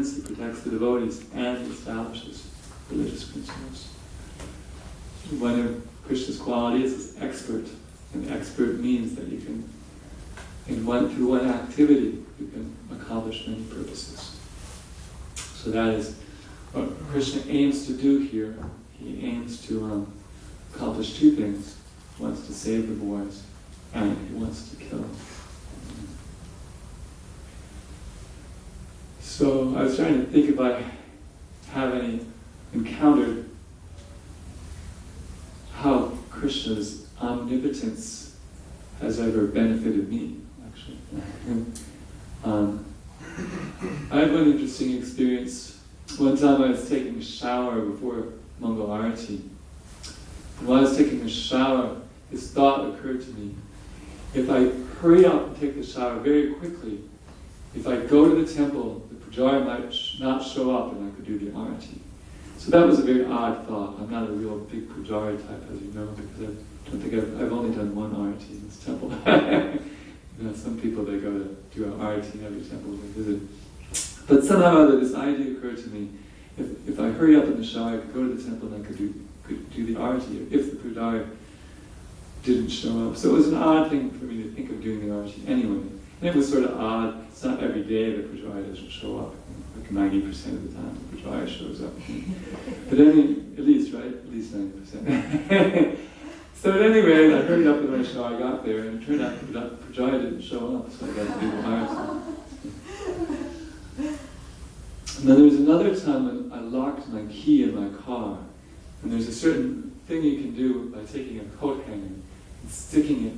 adherents, he protects the devotees, and he establishes religious principles. One of Krishna's qualities is expert, and expert means that you can, through one activity, you can accomplish many purposes. So that is what Krishna aims to do here. He aims to accomplish two things. He wants to save the boys, and he wants to kill them. So I was trying to think if I have any encountered how Krishna's omnipotence has ever benefited me, actually. I had one interesting experience. One time I was taking a shower before Mangal Arati. And while I was taking a shower, this thought occurred to me. If I hurry up and take the shower very quickly, if I go to the temple, the pujari might not show up and I could do the arati. So that was a very odd thought. I'm not a real big pujari type, as you know, because I don't think I've only done one arati in this temple. Some people, they go to do an arati in every temple they visit. But somehow or other, this idea occurred to me. If I hurry up in the shower, I could go to the temple and I could do the arati if the pujari didn't show up. So it was an odd thing for me to think of doing the arati anyway. And it was sort of odd. It's not every day the pujari doesn't show up. Like 90% of the time the pujari shows up. But at least, right? At least 90%. So at any rate, I hurried up in my shower, I got there, and it turned out the pujari didn't show up, so I got to do the arati. And then there was another time when I locked my key in my car, and there's a certain thing you can do by taking a coat hanger and sticking it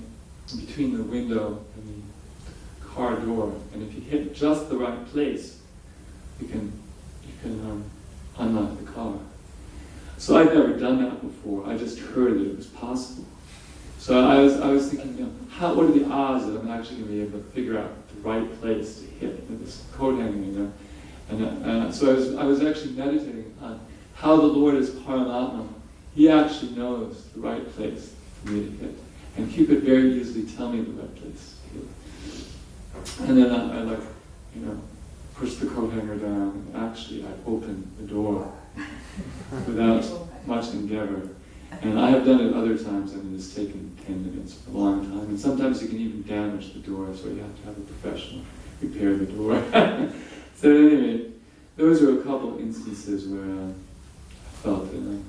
between the window and the car door, and if you hit just the right place, you can unlock the car. So I'd never done that before. I just heard that it was possible. So I was thinking, what are the odds that I'm actually going to be able to figure out the right place to hit with this coat hanger? And so I was actually meditating on how the Lord is Paramatma. He actually knows the right place for me to hit. And he could very easily tell me the right place to hit. And then I pushed the coat hanger down, and actually I opened the door without much endeavor. And I have done it other times, it's taken 10 minutes, a long time. And sometimes you can even damage the door, so you have to have a professional repair the door. So anyway, those are a couple instances where I felt that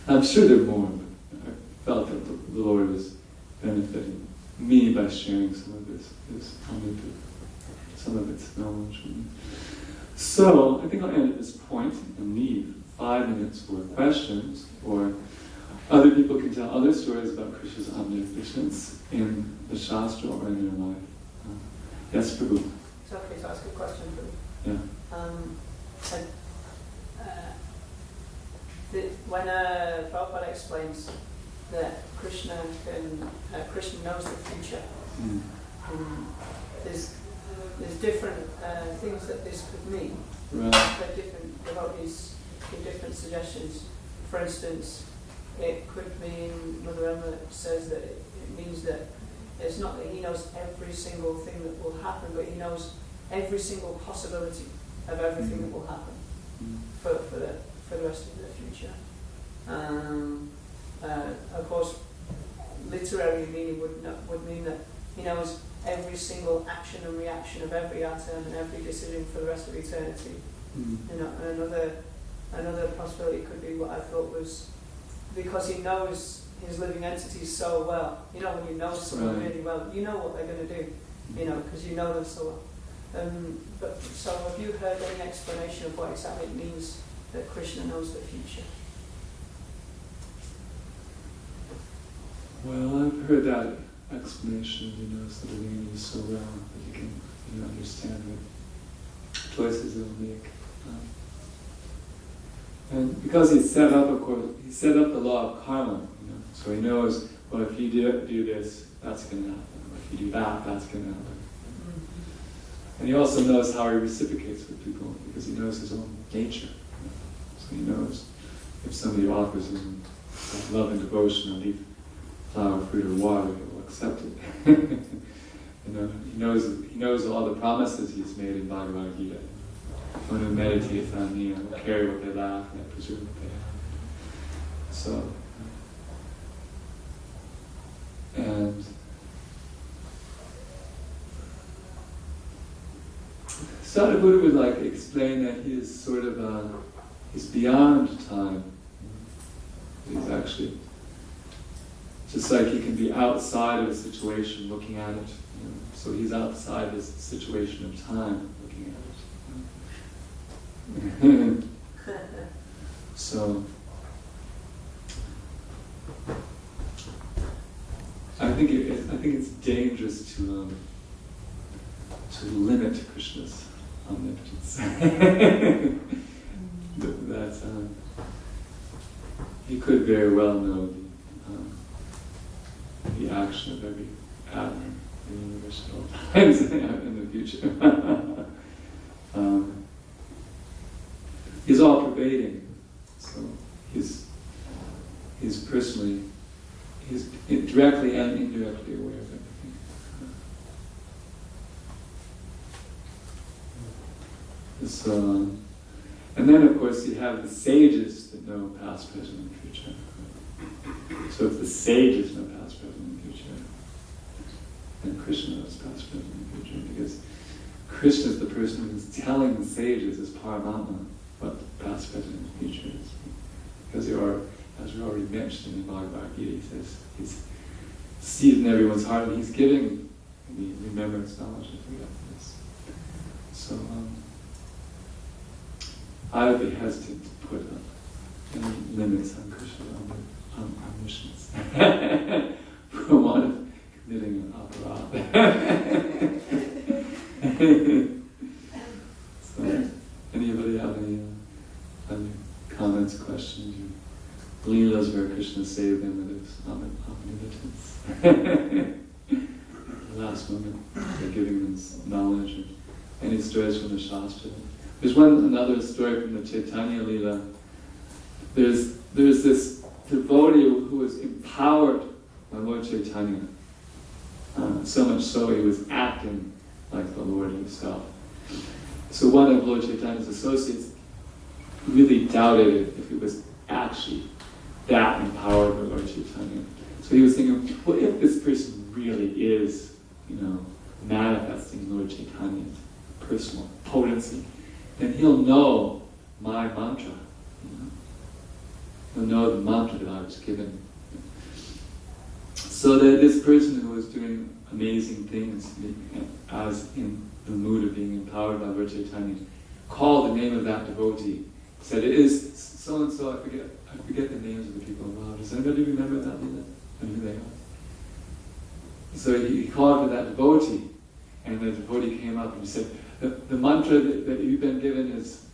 I'm sure there are more, but I felt that the Lord was benefiting me by sharing some of this some of its knowledge with me. So I think I'll end at this point and leave 5 minutes for questions, or other people can tell other stories about Krishna's omniscience in the Shastra or in their life. Yes, Prabhu. So okay, so ask a question, Prabhu. Yeah. When Prabhupada explains that Krishna knows the future, there's different things that this could mean. Right. That different devotees give different suggestions. For instance, it could mean, Mother Emma says that it means that it's not that he knows every single thing that will happen, but he knows every single possibility of everything that will happen for the rest of the future. Of course, literary meaning would mean that he knows every single action and reaction of every atom and every decision for the rest of eternity. Another possibility could be what I thought was because he knows his living entities so well. When you know someone really well, you know what they're going to do. Because you know them so well. So have you heard any explanation of what exactly it means that Krishna knows the future? Well, I've heard that explanation. He knows the living entities so well that he can understand what choices they'll make. And because he set up the law of karma, so he knows, well, if you do this, that's going to happen. Or if you do that, that's going to happen. And he also knows how he reciprocates with people, because he knows his own nature. So he knows if somebody offers him love and devotion, a leaf, flower, fruit, or water, he will accept it. He knows all the promises he's made in Bhagavad Gita. one who meditates on me, I will carry what they lack, and I preserve what they have. So, and Sadhguru would like explain that he is sort of he's beyond time. He's actually just like he can be outside of a situation looking at it. So he's outside this situation of time looking at it. So I think it's dangerous to limit Krishna's omnipotence. That he could very well know the action of every atom in the universe at all times in the future. He's all pervading, so he's personally, he's directly and indirectly aware of everything. So, and then of course you have the sages that know past, present, and future. So if the sages know past, present, and future, then Krishna knows past, present, and future, because Krishna is the person who's telling the sages as Paramatma what the past, present, and future is. Because they are, as we already mentioned in Bhagavad Gita, he says he's seated in everyone's heart and he's giving the remembrance, knowledge, and forgetfulness. So I would be hesitant to put any limits on Krishna's omniscience for one of committing an aparadha. So, anybody have any comments, questions, or leelas where Krishna saved them with his omnipotence? Last moment, they're giving them knowledge. And any stories from the Shastra? There's another story from the Chaitanya Leela. There's this devotee who was empowered by Lord Chaitanya. So much so he was acting like the Lord himself. So one of Lord Chaitanya's associates really doubted if he was actually that empowered by Lord Chaitanya. So he was thinking, well, if this person really is, manifesting Lord Chaitanya's personal potency, then he'll know my mantra. He'll know the mantra that I was given. So that this person who was doing amazing things, as in the mood of being empowered by Lord Chaitanya, called the name of that devotee. Said, it is so and so. I forget the names of the people involved. Does anybody remember that? And who they are? So he called for that devotee, and the devotee came up and he said, the mantra that you've been given is,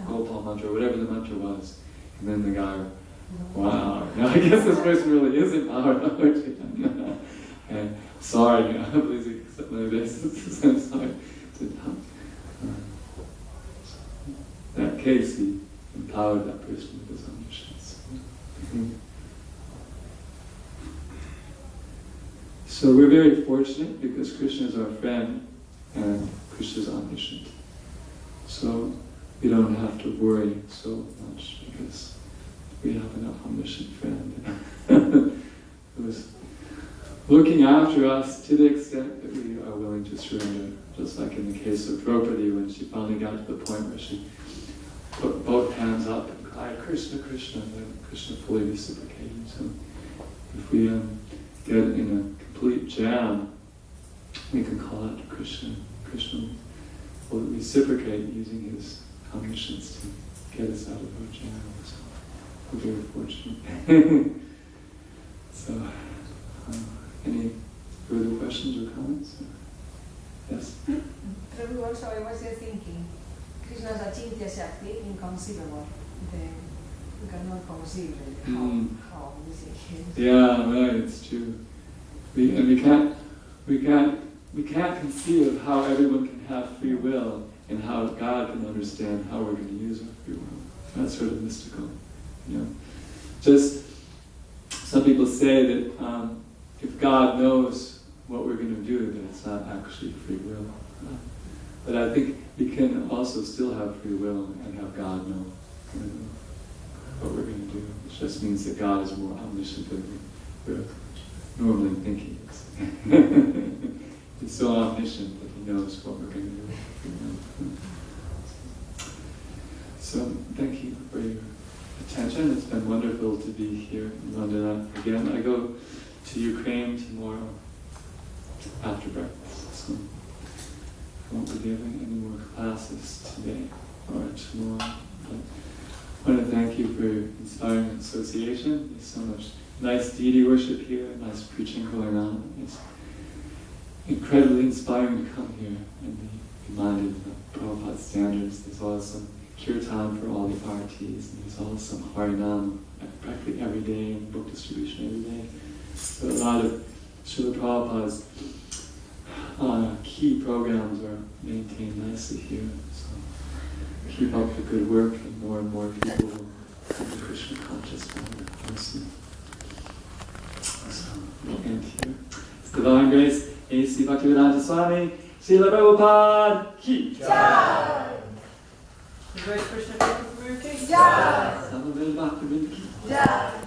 Gopal mantra, whatever the mantra was. And then the guy, wow, now I guess this person really is empowered. And sorry, please accept my obeisance. I'm sorry. In that case, he empowered that person with his omniscience. So we're very fortunate because Krishna is our friend and Krishna is omniscient. So we don't have to worry so much because we have an omniscient friend who is looking after us to the extent that we are willing to surrender. Just like in the case of Draupadi, when she finally got to the point where she put both hands up and cried, Krishna, Krishna, and then Krishna fully reciprocated. So if we get in a complete jam, we can call out to Krishna. Krishna will reciprocate using his omniscience to get us out of our jam. So we're very fortunate. So, any further questions or comments? Yes? Prabhu, also I was there thinking, Krishna's Achintya Shakti, inconceivable. We cannot conceive how amazing he is. Yeah, right, it's true. We can't conceive of how everyone can have free will and how God can understand how we're going to use our free will. That's sort of mystical, Just some people say that if God knows what we're going to do, then it's not actually free will. But I think we can also still have free will and have God know what we're going to do. It just means that God is more omniscient than we're normally thinking. He's so omniscient that He knows what we're going to do. So thank you for your attention. It's been wonderful to be here in London again. I go to Ukraine tomorrow after breakfast, so I won't be giving any more classes today or tomorrow. But I want to thank you for your inspiring association. There's so much nice deity worship here, nice preaching going on. It's incredibly inspiring to come here and be reminded of the Prabhupada standards. There's always some kirtan for all the artis, and there's always some Harinam practically every day, and book distribution every day. So a lot of Srila Prabhupada's key programs are maintained nicely here. So keep up the good work, and more people will come to Krishna consciousness. So we'll end here. It's Divine Grace, A.C. Bhaktivedanta Swami, Srila Prabhupada Ki Jai! The Great Krishna Prabhu Ki Jai! Samaveda Bhaktivedanta Ki Jai!